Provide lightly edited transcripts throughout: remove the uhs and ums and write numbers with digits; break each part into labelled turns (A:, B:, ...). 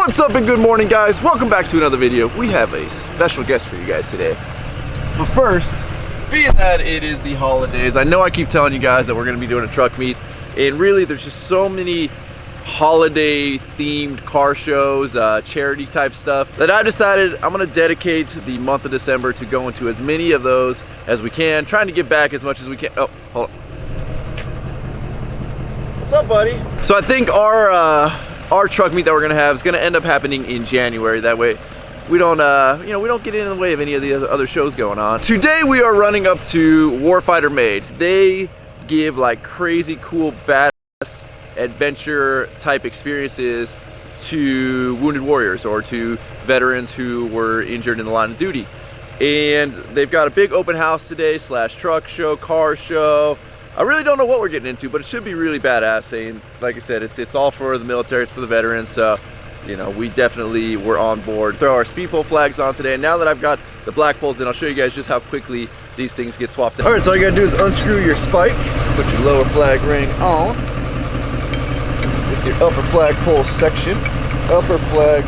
A: What's up and good morning, guys? Welcome back to another video. We have a special guest for you guys today. But first, being that it is the holidays, I know I keep telling you guys that we're going to be doing a truck meet, and really there's just so many holiday themed car shows, charity type stuff, that I decided I'm going to dedicate the month of December to going to as many of those as we can, trying to get back as much as we can. Oh, hold on. What's up, buddy? So I think our truck meet that we're gonna have is gonna end up happening in January. That way we don't we don't get in the way of any of the other shows going on. Today we are running up to Warfighter Made. They give like crazy cool badass adventure type experiences to wounded warriors or to veterans who were injured in the line of duty. And they've got a big open house today / truck show, car show. I really don't know what we're getting into, but it should be really badass. And like I said, it's all for the military, it's for the veterans. So, you know, we definitely were on board. Throw our speed pole flags on today. And now that I've got the black poles in, I'll show you guys just how quickly these things get swapped out. All right, so all you gotta do is unscrew your spike, put your lower flag ring on, with your upper flag pole section, upper flag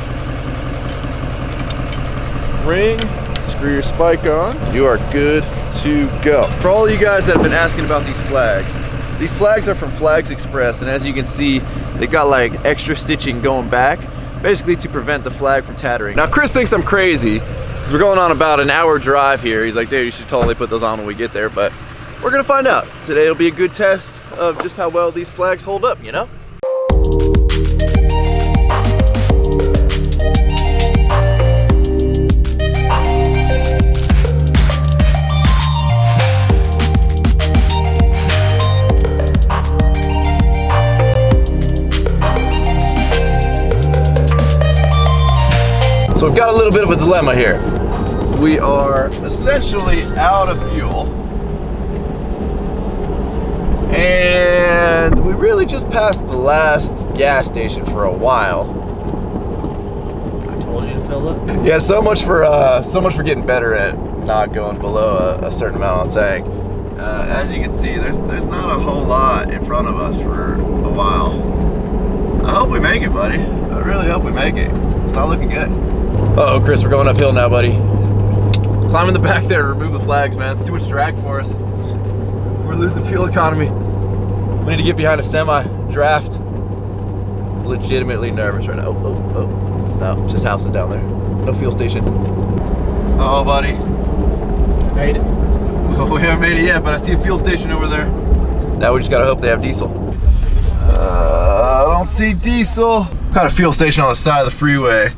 A: ring, screw your spike on, you are good to go. For all of you guys that have been asking about these flags are from Flags Express, and as you can see, they got like extra stitching going back, basically to prevent the flag from tattering. Now Chris thinks I'm crazy, because we're going on about an hour drive here. He's like, dude, you should totally put those on when we get there, but we're gonna find out. Today will be a good test of just how well these flags hold up, you know? So we've got a little bit of a dilemma here. We are essentially out of fuel. And we really just passed the last gas station for a while.
B: I told you to fill up.
A: Yeah, so much for getting better at not going below a certain amount on tank. As you can see, there's not a whole lot in front of us for a while. I hope we make it, buddy. I really hope we make it. It's not looking good. Uh-oh, Chris, we're going uphill now, buddy. Climb in the back there to remove the flags, man. It's too much drag for us. We're losing fuel economy. We need to get behind a semi-draft. Legitimately nervous right now. Oh. No, just houses down there. No fuel station. Uh-oh, buddy.
B: Made it.
A: Well, we haven't made it yet, but I see a fuel station over there. Now we just gotta hope they have diesel. I don't see diesel. Got a fuel station on the side of the freeway.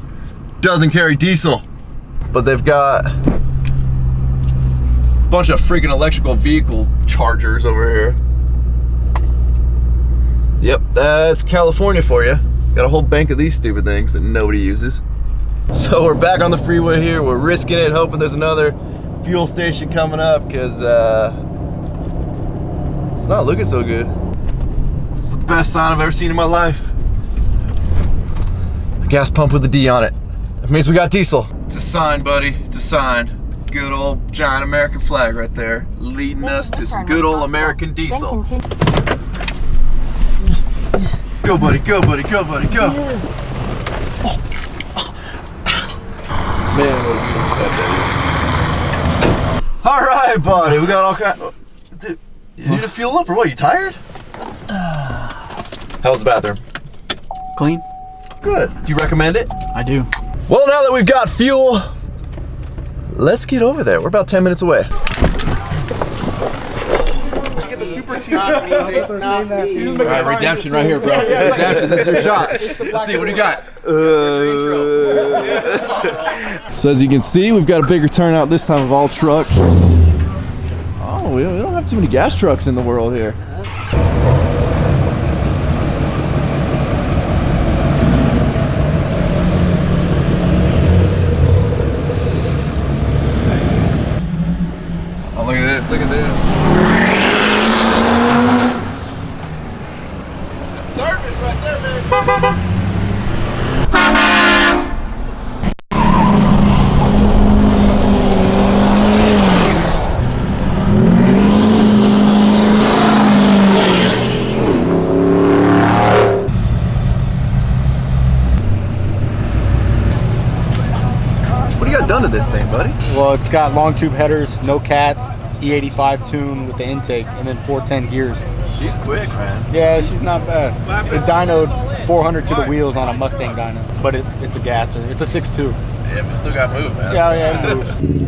A: Doesn't carry diesel, but they've got a bunch of freaking electrical vehicle chargers over here. Yep, that's California for you. Got a whole bank of these stupid things that nobody uses. So we're back on the freeway here. We're risking it, hoping there's another fuel station coming up, because it's not looking so good. It's the best sign I've ever seen in my life. A gas pump with a D on it. That means we got diesel. It's a sign, buddy. It's a sign. Good old giant American flag right there, leading us to some good old American diesel. Go, buddy. Go, buddy. Go, buddy. Go. Man, what a beautiful set that is. All right, buddy. We got all kinds. Dude, you need to fuel up or what? You tired? How's the bathroom?
B: Clean.
A: Good. Do you recommend it?
B: I do.
A: Well, now that we've got fuel, let's get over there. We're about 10 minutes away. Alright, redemption right here, bro. Redemption, this is your shot. Let's see, what do you got? So as you can see, we've got a bigger turnout this time of all trucks. Oh, we don't have too many gas trucks in the world here. Oh, look at this, look at this. Service right there, man. this thing, buddy?
C: Well, it's got long tube headers, no cats, E85 tune with the intake, and then 410 gears.
A: She's quick, man.
C: Yeah, she's not bad. It dynoed 400 to the wheels on a Mustang dyno, but it's a gasser. It's a 6.2.
A: Yeah, but still got moved, man.
C: Yeah, it moves.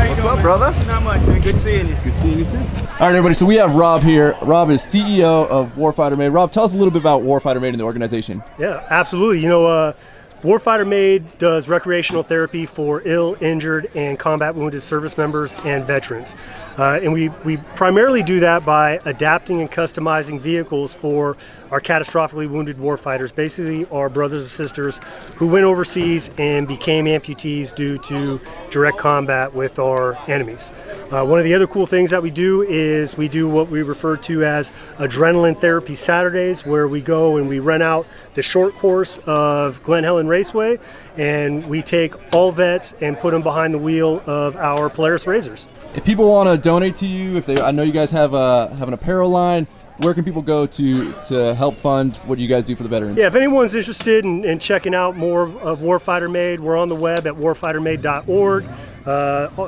A: What's up, brother?
D: Not much, man. Good seeing you.
A: Good seeing you too. All right, everybody. So we have Rob here. Rob is CEO of Warfighter Made. Rob, tell us a little bit about Warfighter Made and the organization.
D: Yeah, absolutely. You know, Warfighter Made does recreational therapy for ill, injured, and combat wounded service members and veterans. And we primarily do that by adapting and customizing vehicles for our catastrophically wounded warfighters, basically our brothers and sisters who went overseas and became amputees due to direct combat with our enemies. One of the other cool things that we do is we do what we refer to as Adrenaline Therapy Saturdays, where we go and we rent out the short course of Glen Helen Raceway, and we take all vets and put them behind the wheel of our Polaris Razors.
A: If people want to donate to you, I know you guys have an apparel line. Where can people go to help fund what you guys do for the veterans?
D: Yeah, if anyone's interested in checking out more of Warfighter Made, we're on the web at warfightermade.org.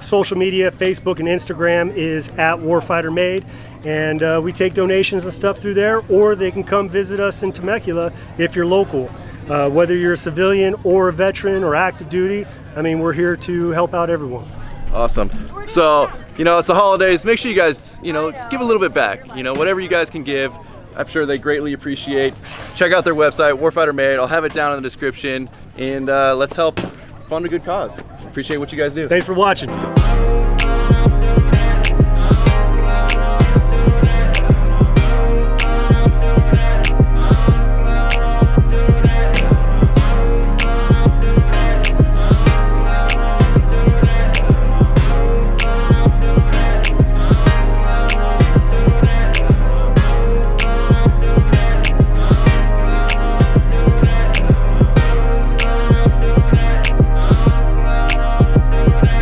D: Social media, Facebook and Instagram is at Warfighter Made, and we take donations and stuff through there, or they can come visit us in Temecula if you're local. Whether you're a civilian or a veteran or active duty, I mean, we're here to help out everyone.
A: Awesome. So, it's the holidays. Make sure you guys, give a little bit back. Whatever you guys can give, I'm sure they greatly appreciate. Check out their website, Warfighter Made. I'll have it down in the description. And let's help fund a good cause. Appreciate what you guys do.
D: Thanks for watching.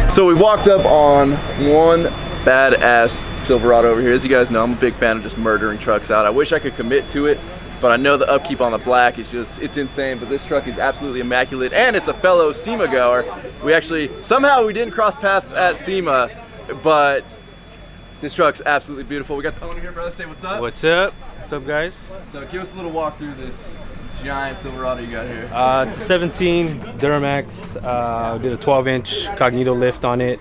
A: So we walked up on one badass Silverado over here. As you guys know, I'm a big fan of just murdering trucks out. I wish I could commit to it, but I know the upkeep on the black is it's insane. But this truck is absolutely immaculate, and it's a fellow SEMA goer. Somehow we didn't cross paths at SEMA, but this truck's absolutely beautiful. We got the owner here, brother. Say what's up.
E: What's up? What's up, guys?
A: So give us a little walk through this giant Silverado you got here.
E: It's a 17 Duramax. Did a 12-inch Cognito lift on it.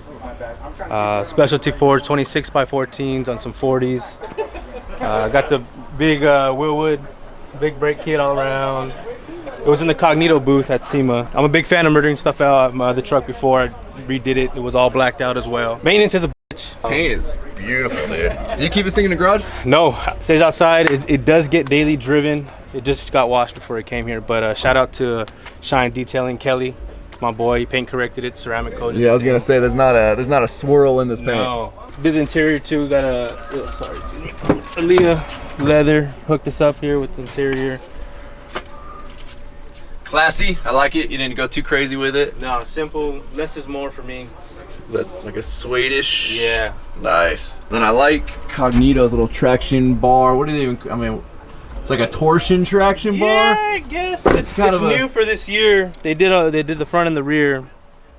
E: Specialty Forge 26x14s on some 40s. Got the big Willwood, big brake kit all around. It was in the Cognito booth at SEMA. I'm a big fan of murdering stuff out. My other truck before I redid it, it was all blacked out as well. Maintenance is a bitch.
A: Paint is beautiful, dude. Do you keep this thing in the garage?
E: No, it stays outside. It does get daily driven. It just got washed before it came here, but shout out to Shine Detailing, Kelly, my boy. He paint corrected it, ceramic coated.
A: Yeah, I was gonna say there's not a swirl in this paint.
E: No. Did the interior too. Got a Leah leather. Hooked this up here with the interior.
A: Classy. I like it. You didn't go too crazy with it.
E: No, simple. Less is more for me.
A: Is that like a Swedish?
E: Yeah.
A: Nice. Then I like Cognito's little traction bar. What do they even? I mean, it's like a torsion traction bar.
E: Yeah, I guess it's new for this year. They did the front and the rear.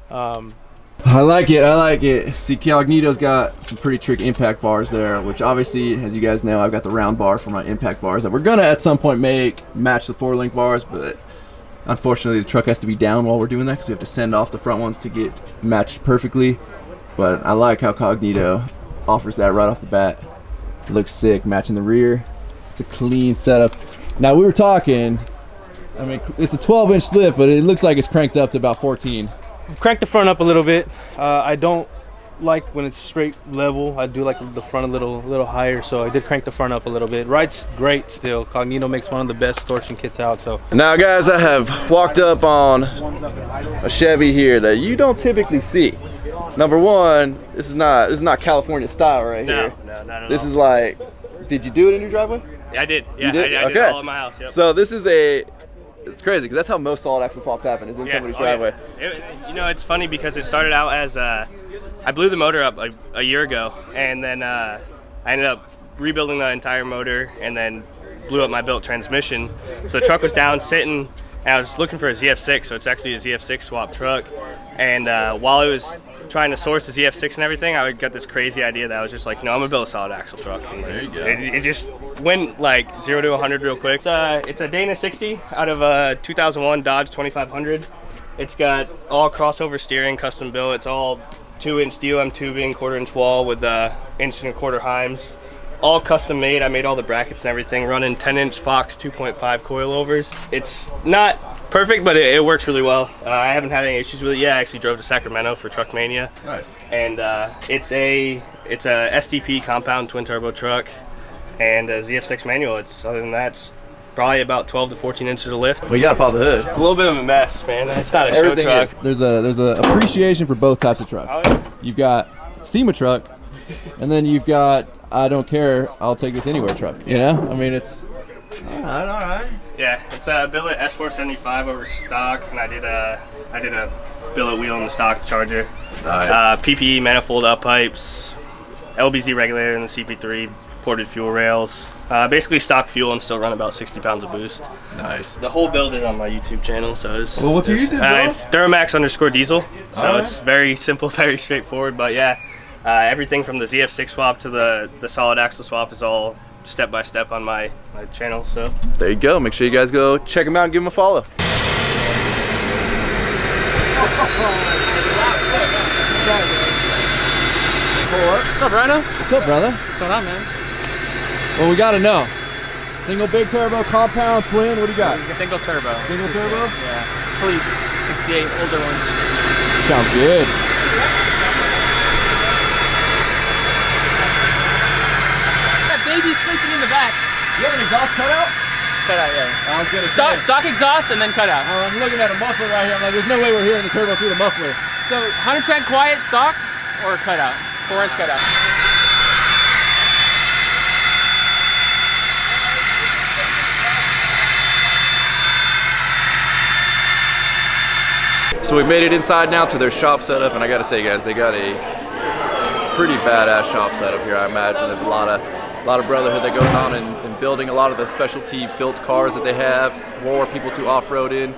A: I like it. I like it. See, Cognito's got some pretty trick impact bars there, which obviously, as you guys know, I've got the round bar for my impact bars that we're gonna at some point match the 4-link bars, but unfortunately the truck has to be down while we're doing that because we have to send off the front ones to get matched perfectly. But I like how Cognito offers that right off the bat. It looks sick, matching the rear. It's a clean setup. Now we were talking, I mean, it's a 12-inch lift, but it looks like it's cranked up to about 14.
E: Crank the front up a little bit. I don't like when it's straight level. I do like the front a little higher, so I did crank the front up a little bit. Ride's great still. Cognito makes one of the best torsion kits out. So
A: now, guys, I have walked up on a Chevy here that you don't typically see. Number one, this is not California style right here.
E: No, not at
A: this
E: all.
A: is like, did you do it in your driveway?
E: Yeah, I did. Yeah,
A: You did?
E: I did
A: Okay.
E: all in my house. Yep.
A: So this is a It's crazy because that's how most solid axle swaps happen, is in somebody's driveway.
B: You know, it's funny because it started out as I blew the motor up a year ago, and then I ended up rebuilding the entire motor and then blew up my built transmission. So the truck was down sitting, and I was looking for a ZF6, so it's actually a ZF6 swap truck. And while I was trying to source the ZF6 and everything, I got this crazy idea that I was just like, you know, I'm gonna build a solid axle truck. And
A: there you go.
B: It just went like 0 to 100 real quick. It's a Dana 60 out of a 2001 Dodge 2500. It's got all crossover steering, custom built. It's all 2-inch DOM tubing, 1/4-inch wall with 1.25-inch Heims. All custom made. I made all the brackets and everything, running 10-inch Fox 2.5 coilovers. It's not perfect, but it works really well. I haven't had any issues with it yet. I actually drove to Sacramento for Truck Mania.
A: Nice.
B: And it's a STP compound twin turbo truck and a ZF6 manual. Other than that, it's probably about 12 to 14 inches of lift.
A: Well, you gotta pop the hood.
B: It's a little bit of a mess, man. It's not a show
A: Everything
B: truck.
A: is. There's a appreciation for both types of trucks.
B: Oh, yeah.
A: You've got SEMA truck, and then you've got I don't care, I'll take this anywhere truck. You know, I mean, it's all right.
B: Yeah, it's a billet S475 over stock, and I did a billet wheel in the stock Charger.
A: Nice.
B: PPE manifold up pipes, LBZ regulator in the CP3, ported fuel rails. Basically stock fuel and still run about 60 pounds of boost.
A: Nice.
B: The whole build is on my YouTube channel, so it's.
A: Well, what's your YouTube, bro?
B: It's Duramax_diesel. So
A: Alright.
B: It's very simple, very straightforward. But yeah, everything from the ZF6 swap to the solid axle swap is all step by step on my channel. So
A: There you go. Make sure you guys go check him out and give him a follow.
E: What's up, Rhino?
A: What's up, brother?
E: What's going on, man?
A: Well, we gotta know. Single big turbo, compound, twin. What do you got?
E: Single turbo.
A: Single turbo?
E: Yeah. Police 68, older one.
A: Sounds good.
E: That baby's sleeping in the back.
A: You have an exhaust cutout?
E: Cut out, yeah.
A: I was gonna
E: Stock exhaust and then cut out.
A: I'm looking at a muffler right here. I'm like, there's no way we're hearing the turbo through the muffler.
E: So 100% quiet stock or cut out? 4-inch cut out.
A: So we made it inside now to their shop setup, and I gotta say, guys, they got a pretty badass shop setup here. I imagine there's a lot of brotherhood that goes on in building a lot of the specialty built cars that they have for people to off-road in.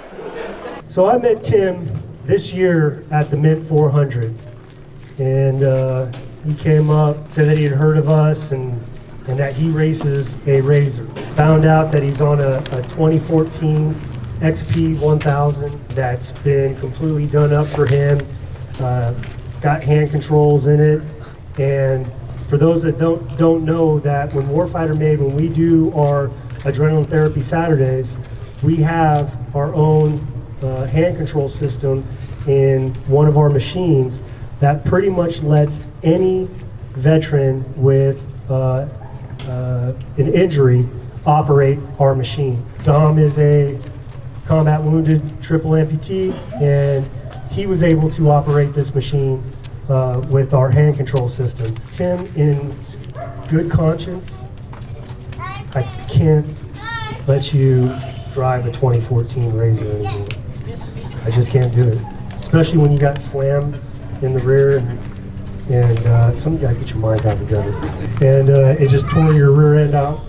D: So I met Tim this year at the Mint 400, and he came up, said that he had heard of us and that he races a Razor. Found out that he's on a 2014 XP 1000 that's been completely done up for him, got hand controls in it. And for those that don't know, that when Warfighter Made, when we do our adrenaline therapy Saturdays, we have our own hand control system in one of our machines that pretty much lets any veteran with an injury operate our machine. Dom is a combat wounded triple amputee, and he was able to operate this machine with our hand control system. Tim, in good conscience, I can't let you drive a 2014 Razor anymore. I just can't do it. Especially when you got slammed in the rear, and some of you guys get your minds out together. And it just tore your rear end out.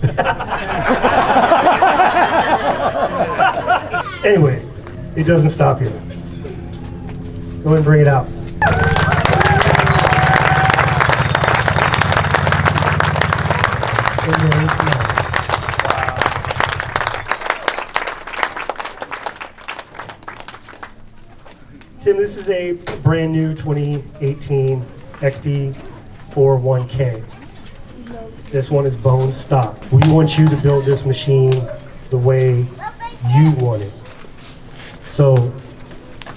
D: Anyways, it doesn't stop here. Go ahead and bring it out. Tim, this is a brand new 2018 XB41K. This one is bone stock. We want you to build this machine the way you want it. So,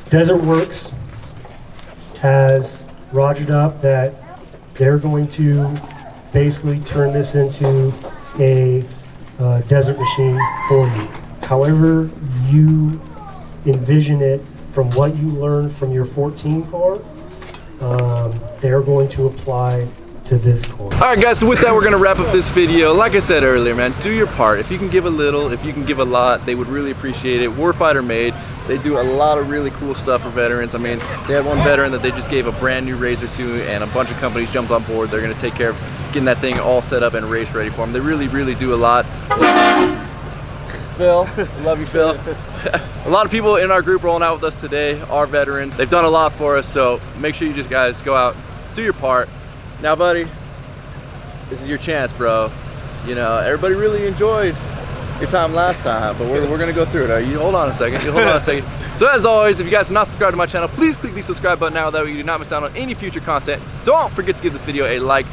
D: Desert Works has rogered up that they're going to basically turn this into a desert machine for you. However you envision it from what you learned from your 14 car, they're going to apply to this course.
A: All right, guys, so with that, we're gonna wrap up this video. Like I said earlier, man, do your part. If you can give a little, if you can give a lot, they would really appreciate it. Warfighter Made, they do a lot of really cool stuff for veterans. I mean, they had one veteran that they just gave a brand new razor to, and a bunch of companies jumped on board. They're gonna take care of getting that thing all set up and race ready for them. They really, really do a lot. Phil, love you, Phil. A lot of people in our group rolling out with us today are veterans. They've done a lot for us, so make sure you just guys go out, do your part. Now, buddy, this is your chance, bro. You know, everybody really enjoyed your time last time, but we're gonna go through it. All right, you hold on a second. So as always, if you guys are not subscribed to my channel, please click the subscribe button now. That way you do not miss out on any future content. Don't forget to give this video a like,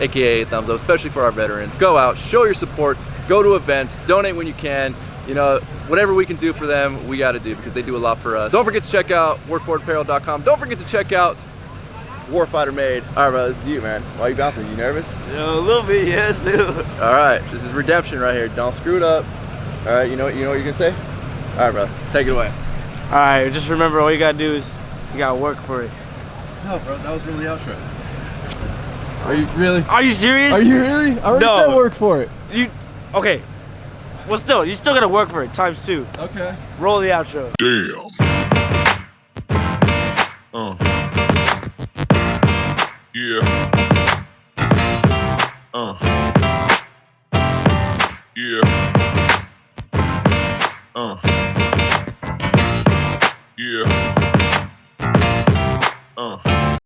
A: aka a thumbs up, especially for our veterans. Go out, show your support, go to events, donate when you can. You know, whatever we can do for them, we gotta do, because they do a lot for us. Don't forget to check out WorkForItApparel.com. Don't forget to check out Warfighter Made. All right, bro, this is you, man. Why are you bouncing? You nervous?
B: A little bit, yes, dude.
A: All right, this is redemption right here. Don't screw it up. All right, you know what you're gonna say? All right, bro, take it away.
F: All right, just remember, all you gotta do is you gotta work for it.
A: No, bro, that was really outro. Are you really?
F: Are you serious?
A: Are you really? I already said work for it.
F: You okay? Well, still, you still gotta work for it ×2.
A: Okay.
F: Roll the outro.
G: Damn.